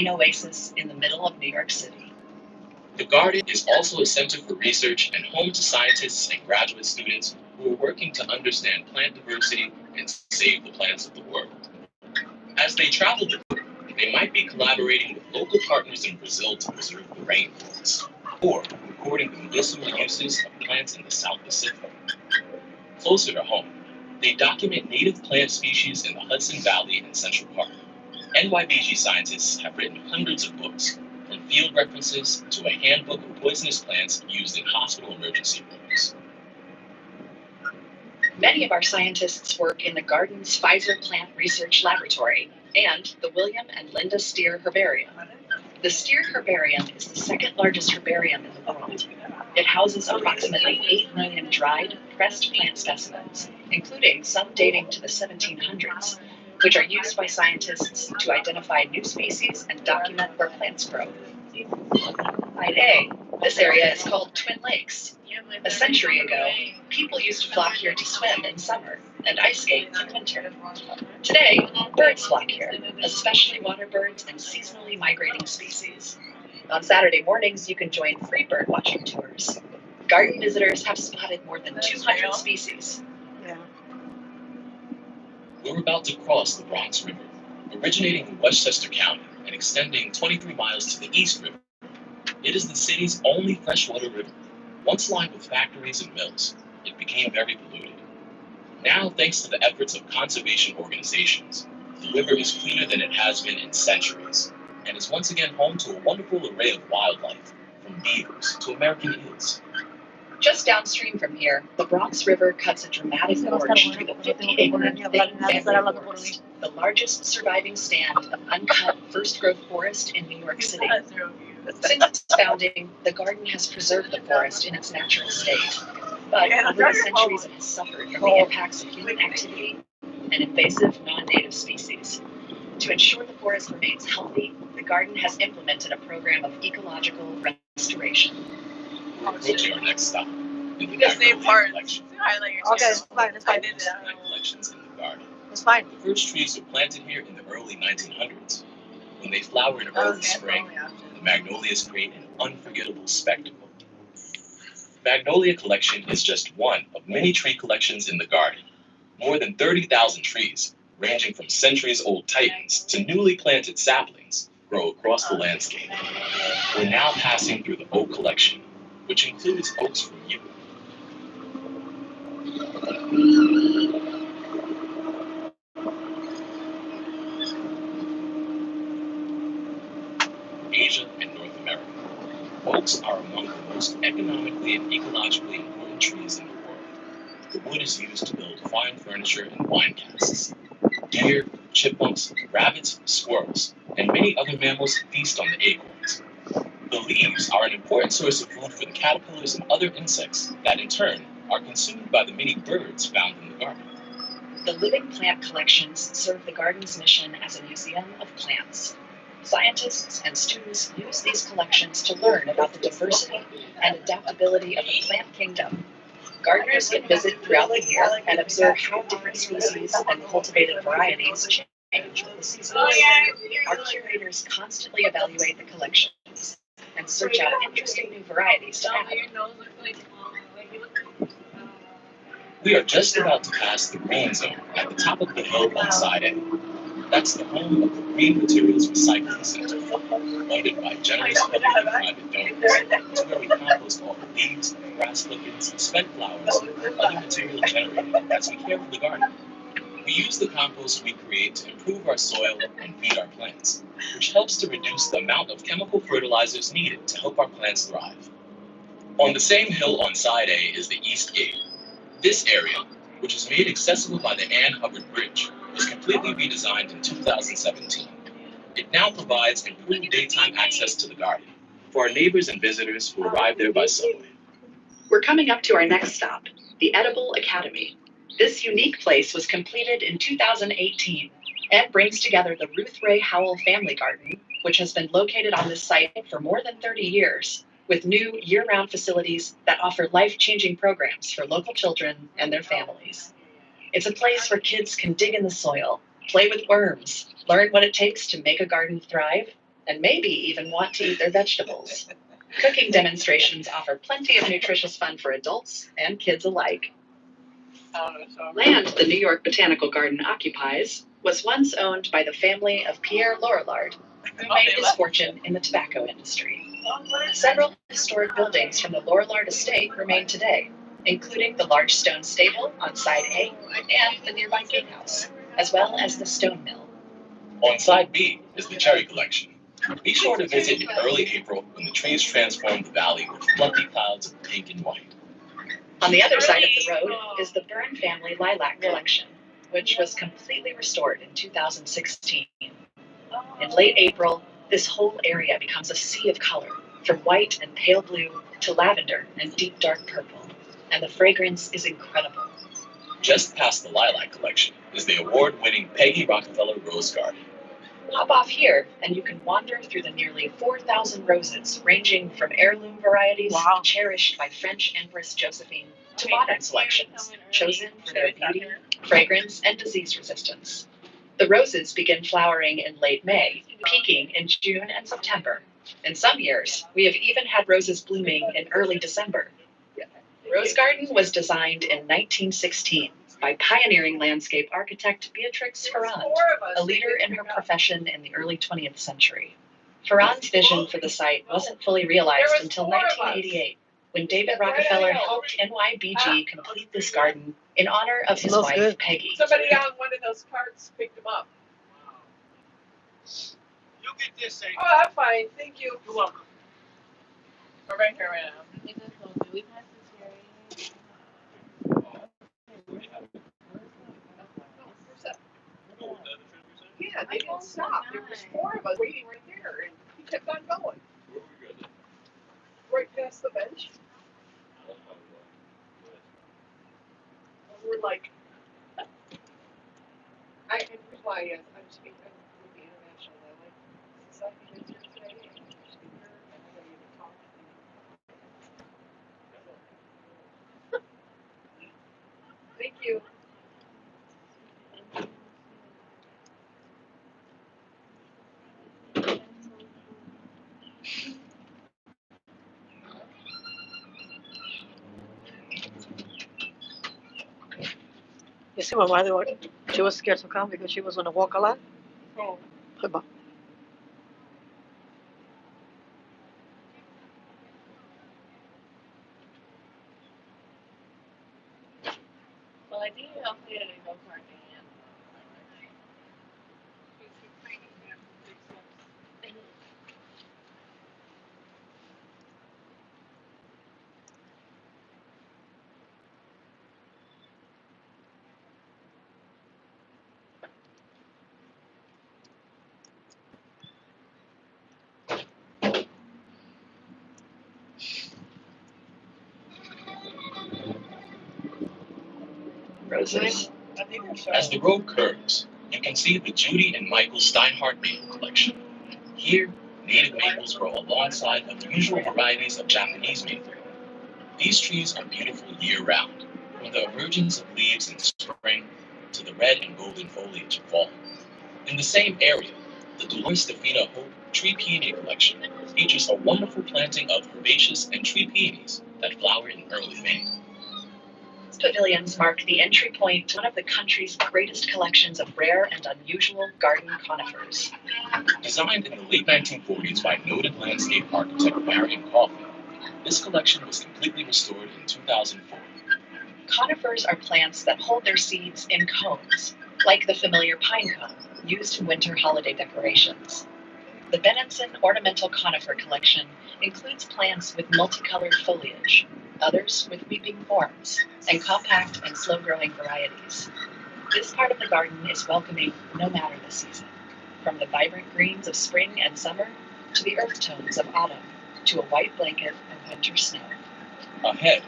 oasis in the middle of New York City. The garden is also a center for research and home to scientists and graduate students who are working to understand plant diversity and save the plants of the world. As they travel the world, they might be collaborating with local partners in Brazil to preserve the rainforest, or recording the medicinal uses of plants in the South Pacific. Closer to home, they document native plant species in the Hudson Valley and Central Park. NYBG scientists have written hundreds of books, from field references to a handbook of poisonous plants used in hospital emergency rooms. Many of our scientists work in the Garden's Pfizer Plant Research Laboratory and the William and Linda Steer Herbarium. The Steer Herbarium is the second largest herbarium in the world. It houses approximately 8 million dried, pressed plant specimens, including some dating to the 1700s, which are used by scientists to identify new species and document where plants grow. Side A, this area is called Twin Lakes. A century ago, people used to flock here to swim in summer and ice skate in winter. Today, birds flock here, especially water birds and seasonally migrating species. On Saturday mornings, you can join free bird watching tours. Garden visitors have spotted more than 200 species. We're about to cross the Bronx River, originating in Westchester County and extending 23 miles to the East River. It is the city's only freshwater river. Once lined with factories and mills, it became very polluted. Now, thanks to the efforts of conservation organizations, the river is cleaner than it has been in centuries, and is once again home to a wonderful array of wildlife, from beavers to American eels. Just downstream from here, the Bronx River cuts a dramatic gorge through the 50-acre thick bamboo forest, the largest surviving stand of uncut first-growth forest in New York City. Since its founding, the garden has preserved the forest in its natural state, but over the centuries it has suffered from the impacts of human activity and invasive non-native species. To ensure the forest remains healthy, the garden has implemented a program of ecological restoration. We're approaching our next stop in the Magnolia collection. Okay, it's fine. It's fine. Collections in the garden. It's fine. The first trees were planted here in the early 1900s. When they flower in early spring, the magnolias create an unforgettable spectacle. The Magnolia collection is just one of many tree collections in the garden. More than 30,000 trees, ranging from centuries-old titans to newly planted saplings, grow across the landscape. We're now passing through the oak collection, which includes oaks from Europe, Asia, and North America. Oaks are among the most economically and ecologically important trees in the world. The wood is used to build fine furniture and wine casks. Deer, chipmunks, rabbits, squirrels, and many other mammals feast on the acorns. The leaves are an important source of food for the caterpillars and other insects that, in turn, are consumed by the many birds found in the garden. The living plant collections serve the garden's mission as a museum of plants. Scientists and students use these collections to learn about the diversity and adaptability of the plant kingdom. Gardeners can visit throughout the year and observe how different species and cultivated varieties change with the seasons. Our curators constantly evaluate the collections and search out interesting new varieties to add. We are just about to pass the green zone at the top of the hill on side A. That's the home of the Green Materials Recycling Center, funded by generous public and private donors. It's where we compost all the leaves, grass clippings, spent flowers, and other material generated as we care for the garden. We use the compost we create to improve our soil and feed our plants, which helps to reduce the amount of chemical fertilizers needed to help our plants thrive. On the same hill on side A is the East Gate. This area, which is made accessible by the Ann Hubbard Bridge, was completely redesigned in 2017. It now provides improved daytime access to the garden for our neighbors and visitors who arrive there by subway. We're coming up to our next stop, the Edible Academy. This unique place was completed in 2018 and brings together the Ruth Ray Howell Family Garden, which has been located on this site for more than 30 years, with new year-round facilities that offer life-changing programs for local children and their families. It's a place where kids can dig in the soil, play with worms, learn what it takes to make a garden thrive, and maybe even want to eat their vegetables. Cooking demonstrations offer plenty of nutritious fun for adults and kids alike. Land the New York Botanical Garden occupies was once owned by the family of Pierre Lorillard, who made his fortune in the tobacco industry. Several historic buildings from the Lorillard estate remain today, including the large stone stable on side A and the nearby gatehouse, as well as the stone mill. On side B is the cherry collection. Be sure to visit in early April when the trees transform the valley with fluffy clouds of pink and white. On the other side of the road is the Byrne family lilac collection, which was completely restored in 2016. In late April, this whole area becomes a sea of color, from white and pale blue to lavender and deep dark purple, and the fragrance is incredible. Just past the lilac collection is the award-winning Peggy Rockefeller Rose Garden. Hop off here, and you can wander through the nearly 4,000 roses, ranging from heirloom varieties cherished by French Empress Josephine to modern selections, chosen for their beauty, fragrance, and disease resistance. The roses begin flowering in late May, peaking in June and September. In some years, we have even had roses blooming in early December. Rose Garden was designed in 1916 by pioneering landscape architect Beatrix Ferrand, a leader in her profession in the early 20th century. Ferrand's vision for the site wasn't fully realized until 1988, when David Rockefeller helped NYBG complete this garden in honor of his wife, Peggy. Somebody on one of those carts picked them up. You'll get this, Amy. Oh, I'm fine. Thank you. You're welcome. We're right here right now. Yeah, they didn't stop. There was four of us waiting right there, and he kept on going. Where were we going? Right past the bench. We're like, here's why I'm speaking with the international. I like society that's here today, and your speaker, and I'm ready to talk to you. Thank you. You see my mother, she was scared to come because she was going to walk a lot. Oh. Chyba. Well, I think I'll say it in go kart again. Roses. As the road curves, you can see the Judy and Michael Steinhardt maple collection. Here, native maples grow alongside unusual varieties of Japanese maple. These trees are beautiful year-round, from the emergence of leaves in spring to the red and golden foliage in fall. In the same area, the Dolores Stefina Hope Tree Peony collection features a wonderful planting of herbaceous and tree peonies that flower in early May. Pavilions mark the entry point to one of the country's greatest collections of rare and unusual garden conifers. Designed in the late 1940s by noted landscape architect Marion Coffey, this collection was completely restored in 2004. Conifers are plants that hold their seeds in cones, like the familiar pine cone, used in winter holiday decorations. The Benenson Ornamental Conifer Collection includes plants with multicolored foliage, others with weeping forms, and compact and slow-growing varieties. This part of the garden is welcoming no matter the season, from the vibrant greens of spring and summer to the earth tones of autumn to a white blanket of winter snow. Ahead.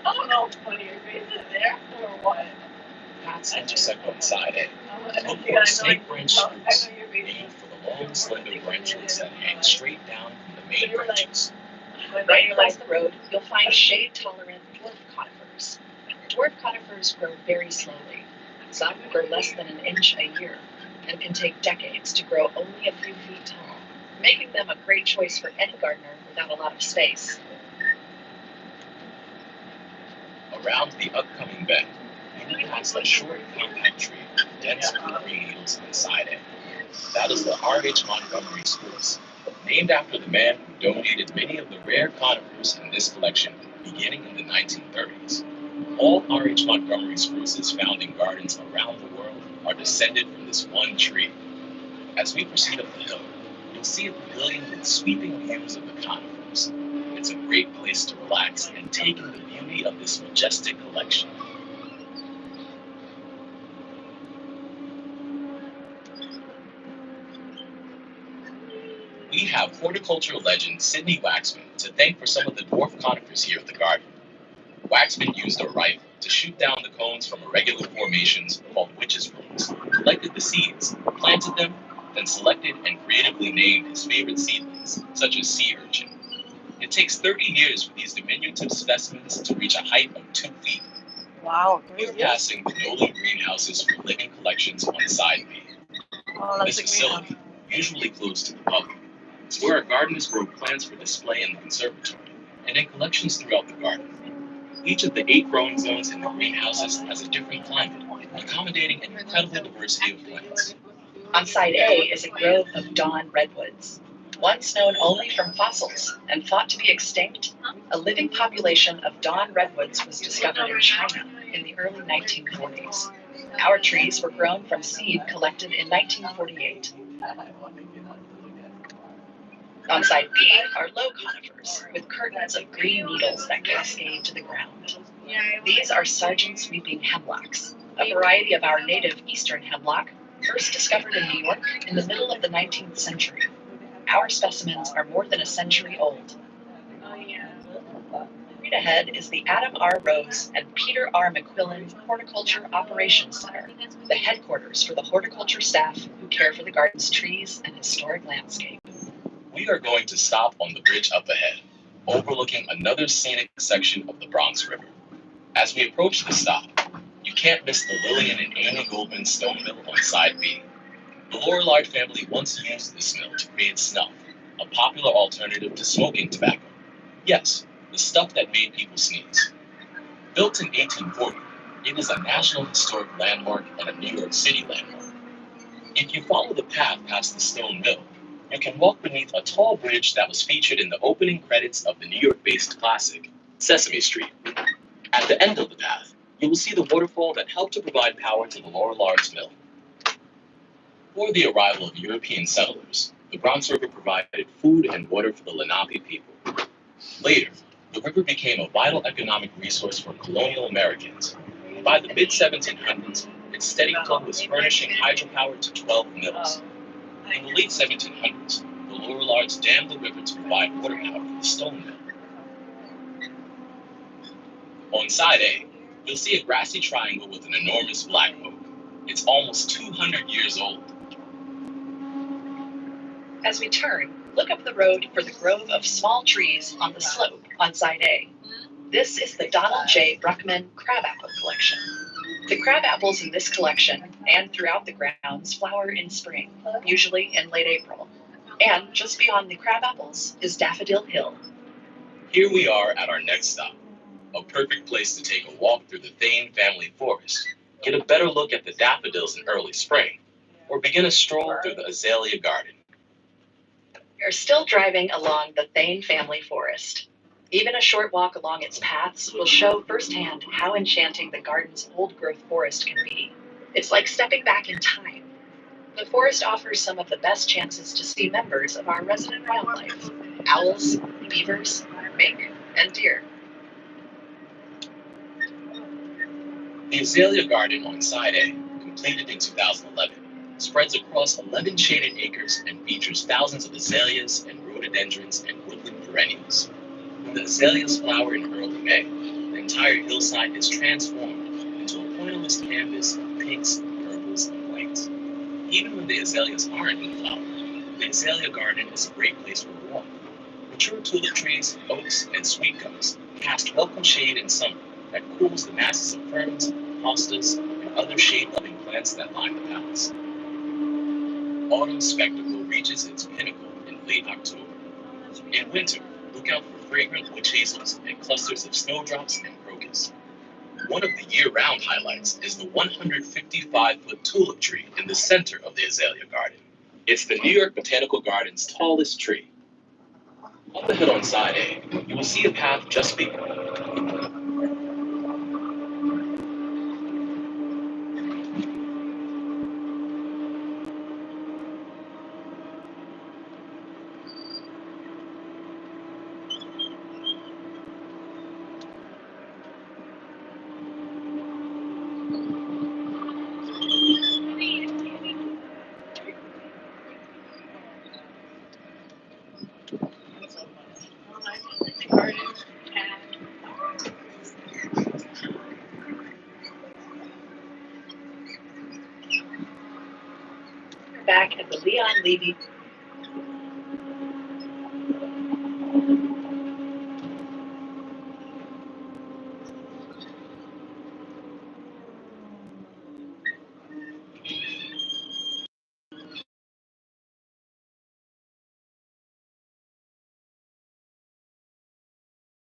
I don't know if funny your face is there or what. Paths intersect on side A. Look for snake branch spruce, named for the long, slender branchlets that hang straight down from the main branches. Right across the road, you'll find shade-tolerant dwarf conifers. Dwarf conifers grow very slowly. Some grow less than an inch a year and can take decades to grow only a few feet tall, making them a great choice for any gardener without a lot of space. Around the upcoming bend, you will pass a short compact tree with dense green needles inside it. That is the R.H. Montgomery spruce, named after the man who donated many of the rare conifers in this collection beginning in the 1930s. All R.H. Montgomery spruces found in gardens around the world are descended from this one tree. As we proceed up the hill, you'll see a pavilion with sweeping views of the conifers. It's a great place to relax and take in the beauty of this majestic collection. We have horticultural legend Sidney Waxman to thank for some of the dwarf conifers here at the garden. Waxman used a rifle to shoot down the cones from irregular formations called witches' brooms, collected the seeds, planted them, then selected and creatively named his favorite seedlings, such as sea urchin. It takes 30 years for these diminutive specimens to reach a height of 2 feet. Wow. We're passing the Nolan greenhouses for living collections on side B. Oh, This that's a greenhouse. facility, usually closed to the public, is where our gardeners grow plants for display in the conservatory and in collections throughout the garden. Each of the 8 growing zones in the greenhouses has a different climate, accommodating an incredible diversity of plants. On side A is a grove of dawn redwoods. Once known only from fossils and thought to be extinct, a living population of dawn redwoods was discovered in China in the early 1940s. Our trees were grown from seed collected in 1948. On side B are low conifers, with curtains of green needles that cascade to the ground. These are Sargent's weeping hemlocks, a variety of our native eastern hemlock, first discovered in New York in the middle of the 19th century. Our specimens are more than a century old. Right ahead is the Adam R. Rose and Peter R. McQuillan Horticulture Operations Center, the headquarters for the horticulture staff who care for the garden's trees and historic landscape. We are going to stop on the bridge up ahead, overlooking another scenic section of the Bronx River. As we approach the stop, you can't miss the Lillian and Amy Goldman stone mill on side B. The Lorillard family once used this mill to create snuff, a popular alternative to smoking tobacco. Yes, the stuff that made people sneeze. Built in 1840, it is a National Historic Landmark and a New York City landmark. If you follow the path past the stone mill, you can walk beneath a tall bridge that was featured in the opening credits of the New York-based classic, Sesame Street. At the end of the path, you will see the waterfall that helped to provide power to the Lorillard's mill. Before the arrival of European settlers, the Bronx River provided food and water for the Lenape people. Later, the river became a vital economic resource for colonial Americans. By the mid-1700s, its steady flow was furnishing hydropower to 12 mills. In the late 1700s, the Lorillards dammed the river to provide water power for the stone mill. On side A, you'll see a grassy triangle with an enormous black oak. It's almost 200 years old. As we turn, look up the road for the grove of small trees on the slope on side A. This is the Donald J. Bruckman crabapple collection. The crabapples in this collection and throughout the grounds flower in spring, usually in late April. And just beyond the crabapples is Daffodil Hill. Here we are at our next stop, a perfect place to take a walk through the Thane family forest, get a better look at the daffodils in early spring, or begin a stroll through the azalea garden. We are still driving along the Thane family forest. Even a short walk along its paths will show firsthand how enchanting the garden's old-growth forest can be. It's like stepping back in time. The forest offers some of the best chances to see members of our resident wildlife: owls, beavers, mink, and deer. The azalea garden on side A, completed in 2011, spreads across 11 shaded acres and features thousands of azaleas and rhododendrons and woodland perennials. When the azaleas flower in early May, the entire hillside is transformed into a pointillist canvas of pinks, purples, and whites. Even when the azaleas aren't in flower, the azalea garden is a great place for a walk. Mature tulip trees, oaks, and sweet gums cast welcome shade in summer that cools the masses of ferns, hostas, and other shade-loving plants that line the paths. Autumn's spectacle reaches its pinnacle in late October. In winter, look out for fragrant witch hazels and clusters of snowdrops and crocus. One of the year-round highlights is the 155-foot tulip tree in the center of the azalea garden. It's the New York Botanical Garden's tallest tree. Up ahead on side A, you will see a path just begun. We're back at the Leon Levy.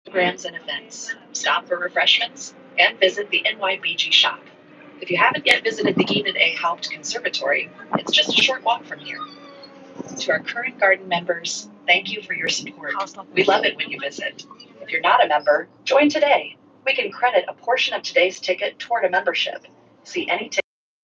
Programs and events. Stop for refreshments and visit the NYBG shop. If you haven't yet visited the Enid A. Haupt Conservatory, it's just a short walk from here. To our current garden members, thank you for your support. We love it when you visit. If you're not a member, join today. We can credit a portion of today's ticket toward a membership. See any ticket